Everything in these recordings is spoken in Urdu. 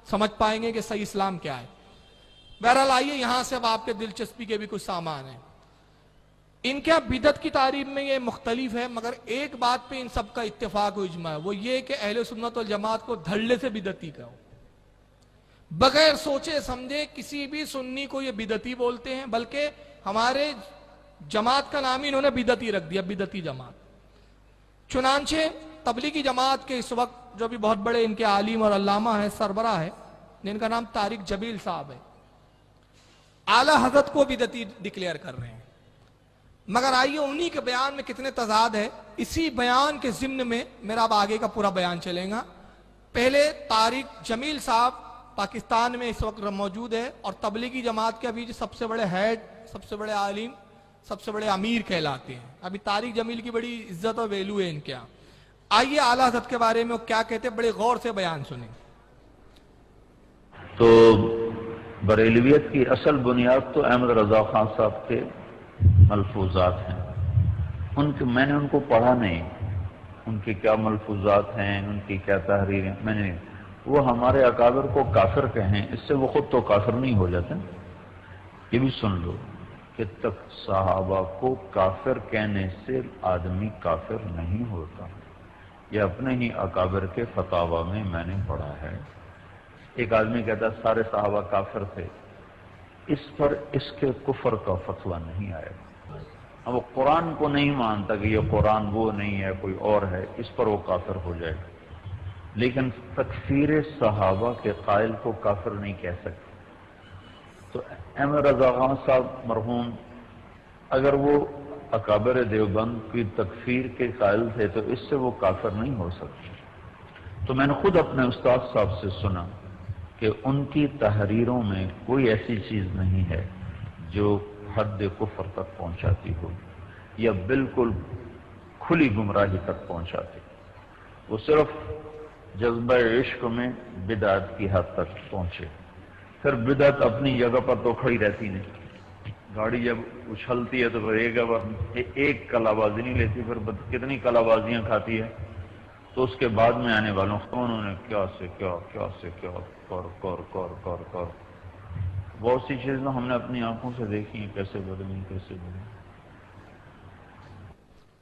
سمجھ پائیں گے کہ صحیح اسلام کیا ہے۔ بہرحال آئیے یہاں سے اب آپ کے دلچسپی کے بھی کچھ سامان ہیں۔ ان کے بدعت کی تعریف میں یہ مختلف ہے، مگر ایک بات پہ ان سب کا اتفاق و اجماع ہے، وہ یہ کہ اہل سنت والجماعت کو دھڑلے سے بدعتی کہو، بغیر سوچے سمجھے کسی بھی سنی کو یہ بدعتی بولتے ہیں، بلکہ ہمارے جماعت کا نام ہی انہوں نے بدعتی رکھ دیا، بدعتی جماعت۔ چنانچہ تبلیغی جماعت کے اس وقت جو بھی بہت بڑے ان کے عالم اور علامہ ہیں، سربراہ ہے، جن کا نام طارق جبیل صاحب ہے، اعلیٰ حضرت کو بدعتی ڈکلیئر کر رہے ہیں۔ مگر آئیے انہی کے بیان میں کتنے تضاد ہے، اسی بیان کے ضمن میں میرا اب آگے کا پورا بیان چلے گا۔ پہلے طارق جمیل صاحب پاکستان میں اس وقت موجود ہے اور تبلیغی جماعت کے ابھی سب سے بڑے ہیڈ، سب سے بڑے عالم، سب سے بڑے امیر کہلاتے ہیں۔ ابھی طارق جمیل کی بڑی عزت اور ویلو ہے ان کے یہاں۔ آئیے اعلیٰ حضرت کے بارے میں وہ کیا کہتے ہیں، بڑے غور سے بیان سنیں۔ تو بریلویت کی اصل بنیاد تو احمد رضا خان صاحب کے ملفوظات ہیں۔ میں نے ان کو پڑھا نہیں، ان کے کیا ملفوظات ہیں، ان کی کیا تحریریں، میں نے وہ ہمارے اکابر کو کافر کہیں، اس سے وہ خود تو کافر نہیں ہو جاتے۔ یہ بھی سن لو کہ تک صحابہ کو کافر کہنے سے آدمی کافر نہیں ہوتا، یہ اپنے ہی اکابر کے فتاوی میں نے پڑھا ہے۔ ایک آدمی کہتا ہے سارے صحابہ کافر تھے، اس پر اس کے کفر کا فتویٰ نہیں آئے گا۔ اب وہ قرآن کو نہیں مانتا کہ یہ قرآن وہ نہیں ہے کوئی اور ہے، اس پر وہ کافر ہو جائے گا، لیکن تکفیر صحابہ کے قائل کو کافر نہیں کہہ سکتے۔ تو احمد رضا خان صاحب مرحوم اگر وہ اکابر دیوبند کی تکفیر کے قائل تھے تو اس سے وہ کافر نہیں ہو سکتے۔ تو میں نے خود اپنے استاد صاحب سے سنا کہ ان کی تحریروں میں کوئی ایسی چیز نہیں ہے جو حد کفر تک پہنچاتی ہو یا بالکل کھلی گمراہی تک پہنچاتی، وہ صرف جذبہ عشق میں بدعت کی حد تک پہنچے۔ پھر بدعت اپنی جگہ پر تو کھڑی رہتی نہیں، گاڑی جب اچھلتی ہے تو پھر ایک کلا بازی نہیں لیتی، پھر کتنی کلا بازیاں کھاتی ہے۔ تو اس کے بعد میں آنے والوں کو انہوں نے کیا سے کیا کر بہت سی چیزیں ہم نے اپنی آنکھوں سے دیکھی ہیں، کیسے بدلی۔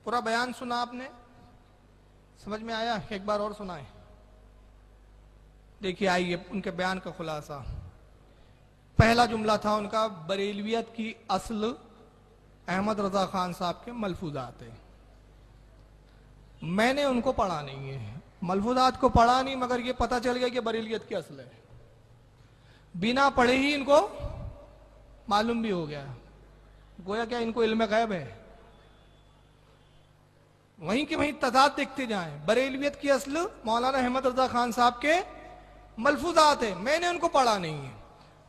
پورا بیان سنا آپ نے، سمجھ میں آیا؟ ایک بار اور سنائیں۔ دیکھیے آئیے ان کے بیان کا خلاصہ۔ پہلا جملہ تھا ان کا، بریلویت کی اصل احمد رضا خان صاحب کے ملفوظات ہیں۔ میں نے ان کو پڑھا نہیں ہے، ملفوظات کو پڑھا نہیں، مگر یہ پتہ چل گیا کہ بریلویت کی اصل ہے، بنا پڑھے ہی ان کو معلوم بھی ہو گیا، گویا کیا ان کو علم غیب ہے۔ وہیں کہ وہیں تضاد دیکھتے جائیں۔ بریلویت کی اصل مولانا احمد رضا خان صاحب کے ملفوظات ہیں، میں نے ان کو پڑھا نہیں ہے۔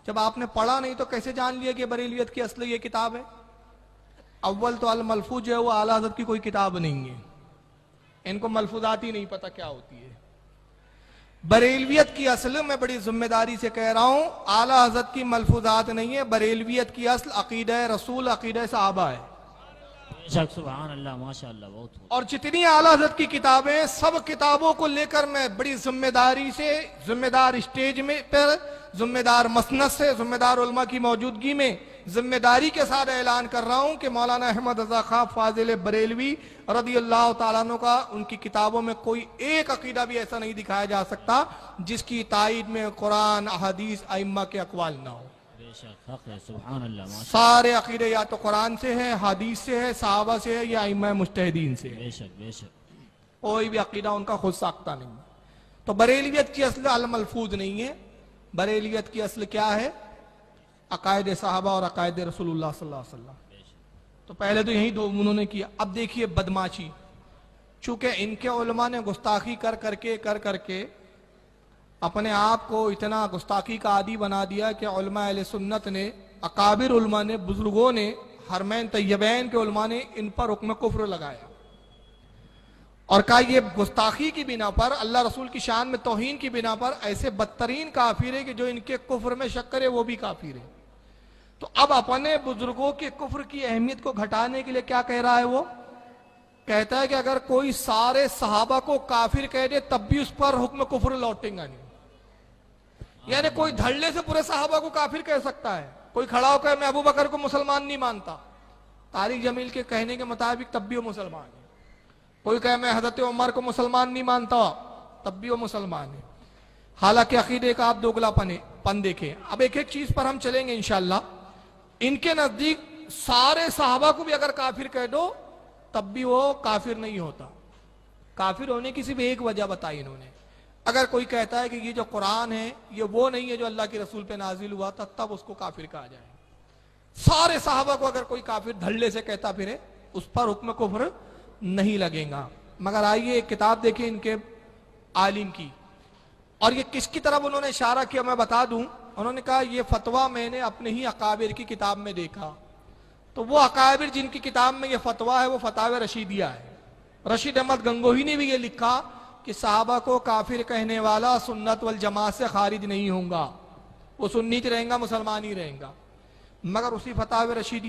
جب آپ نے پڑھا نہیں تو کیسے جان لیا کہ بریلویت کی اصل یہ کتاب ہے؟ اول تو الملفوظ جو ہے وہ اعلیٰ حضرت کی کوئی کتاب نہیں ہے، ان کو ملفوظات ہی نہیں پتہ کیا ہوتی ہے۔ بریلویت کی اصل میں بڑی ذمہ داری سے کہہ رہا ہوں، اعلیٰ حضرت کی ملفوظات نہیں ہے، بریلویت کی اصل عقیدہ رسول، عقیدہ صحابہ ہے۔ سبحان اللہ، ماشاء اللہ، بہت اور جتنی اعلیٰ حضرت کی کتابیں، سب کتابوں کو لے کر میں بڑی ذمہ داری سے، ذمہ دار اسٹیج میں پر، ذمہ دار مسند سے، ذمہ دار علماء کی موجودگی میں ذمہ داری کے ساتھ اعلان کر رہا ہوں کہ مولانا احمد رضا خان فاضل بریلوی رضی اللہ تعالیٰ عنہ کا ان کی کتابوں میں کوئی ایک عقیدہ بھی ایسا نہیں دکھایا جا سکتا جس کی تائید میں قرآن، احادیث، ائمہ کے اقوال نہ ہو۔ سبحان اللہ، سارے عقیدے یا تو قرآن سے ہے، حدیث سے ہے، صحابہ سے ہے، یا ائمہ مجتہدین سے ہے، بے شک کوئی بھی عقیدہ ان کا خود ساختہ نہیں۔ تو بریلویت کی اصل الملفوظ نہیں ہے، بریلویت کی اصل کیا ہے؟ عقائد صحابہ اور عقائد رسول اللہ صلی اللہ علیہ وسلم۔ تو پہلے تو یہی دو انہوں نے کیا۔ اب دیکھیے بدماشی، چونکہ ان کے علماء نے گستاخی کر کر کے اپنے آپ کو اتنا گستاخی کا عادی بنا دیا کہ علماء اہل سنت نے، اکابر علماء نے، بزرگوں نے، حرمین طیبین کے علماء نے ان پر حکم کفر لگایا اور کہا یہ گستاخی کی بنا پر، اللہ رسول کی شان میں توہین کی بنا پر ایسے بدترین کافر ہے کہ جو ان کے کفر میں شک کرے وہ بھی کافر ہے۔ تو اب اپنے بزرگوں کے کفر کی اہمیت کو گھٹانے کے لیے کیا کہہ رہا ہے؟ وہ کہتا ہے کہ اگر کوئی سارے صحابہ کو کافر کہہ دے تب بھی اس پر حکم کفر لوٹیں گا نہیں۔ یعنی کوئی دھڑلے سے پورے صحابہ کو کافر کہہ سکتا ہے؟ کوئی کھڑا ہو کر میں ابو بکر کو مسلمان نہیں مانتا، طارق جمیل کے کہنے کے مطابق تب بھی وہ مسلمان ہے۔ کوئی کہے میں حضرت عمر کو مسلمان نہیں مانتا، تب بھی وہ مسلمان ہے۔ حالانکہ عقیدے کا آپ دوگلا پن دیکھیں۔ اب ایک ایک چیز پر ہم چلیں گے انشاءاللہ۔ ان کے نزدیک سارے صحابہ کو بھی اگر کافر کہہ دو تب بھی وہ کافر نہیں ہوتا۔ کافر ہونے کی صرف ایک وجہ بتائی انہوں نے، اگر کوئی کہتا ہے کہ یہ جو قرآن ہے یہ وہ نہیں ہے جو اللہ کے رسول پہ نازل ہوا تھا، تب اس کو کافر کہا جائے۔ سارے صحابہ کو اگر کوئی کافر دھڑلے سے کہتا پھرے اس پر حکم کفر نہیں لگے گا۔ مگر آئیے ایک کتاب دیکھیں ان کے عالم کی، اور یہ کس کی طرف انہوں نے اشارہ کیا میں بتا دوں۔ انہوں نے کہا یہ فتویٰ میں نے اپنے ہی اکابر کی کتاب میں دیکھا، تو وہ اکابر جن کی کتاب میں یہ فتویٰ ہے وہ فتاوی رشیدیہ ہے۔ رشید احمد گنگوہی نے بھی یہ لکھا کہ صحابہ کو کافر کہنے والا سنت والجماعت سے خارج نہیں ہوں گا، وہ سنی رہیں گا، مسلمان ہی رہیں گا۔ مگر اسی فتاوی رشیدیہ